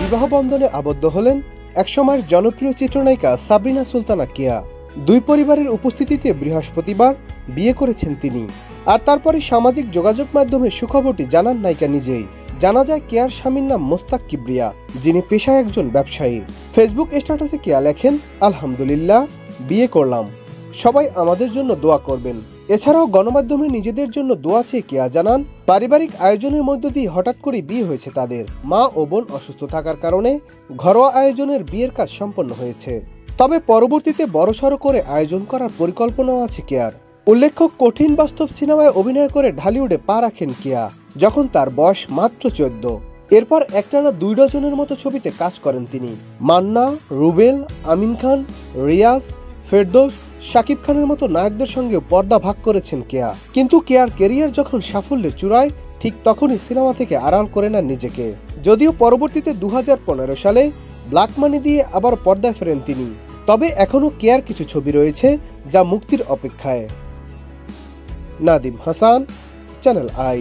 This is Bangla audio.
বিবাহ বন্ধনে আবদ্ধ হলেন একসময়ের জনপ্রিয় চিত্রনায়িকা সাবরিনা সুলতানা কেয়া। দুই পরিবারের উপস্থিতিতে বৃহস্পতিবার বিয়ে করেছেন তিনি। আর তারপরে সামাজিক যোগাযোগ মাধ্যমে সুখবরটি জানান নায়িকা নিজেই। জানা যায় কেয়ার স্বামীর নাম মোস্তাক কিবরিয়া, যিনি পেশায় একজন ব্যবসায়ী। ফেসবুক স্ট্যাটাসে কেয়া লেখেন, আলহামদুলিল্লাহ, বিয়ে করলাম, সবাই আমাদের জন্য দোয়া করবেন। এছাড়াও গণমাধ্যমে নিজেদের জন্য দোয়া চেয়ে কেয়া জানান, পারিবারিক আয়োজনের মধ্য দিয়ে হঠাৎ করে বিয়ে হয়েছে তাদের। মা ও বোন অসুস্থ থাকার কারণে ঘরোয়া আয়োজনের বিয়ের কাজ সম্পন্ন হয়েছে। তবে পরবর্তীতে বড়সড় করে আয়োজন করার পরিকল্পনাও আছে কেয়ার। উল্লেখ্য, কঠিন বাস্তব সিনেমায় অভিনয় করে ঢালিউডে পা রাখেন কেয়া যখন তার বয়স মাত্র 14। এরপর একটানা 2 ডজনের মতো ছবিতে কাজ করেন তিনি। মান্না, রুবেল, আমিন খান, রিয়াজ, ফেরদৌস, শাকিব খানের মতো নায়কদের সঙ্গে পর্দা ভাগ করেছেন কেয়া। কিন্তু কেয়ার ক্যারিয়ার যখন সাফল্যের চূড়ায়, ঠিক তখনই সিনেমা থেকে আড়াল করে নেন নিজেকে। যদিও পরবর্তীতে 2015 সালে ব্ল্যাক মানি দিয়ে আবার পর্দায় ফেরেন তিনি। তবে এখনও কেয়ার কিছু ছবি রয়েছে যা মুক্তির অপেক্ষায়। Nadim Hasan, channel I.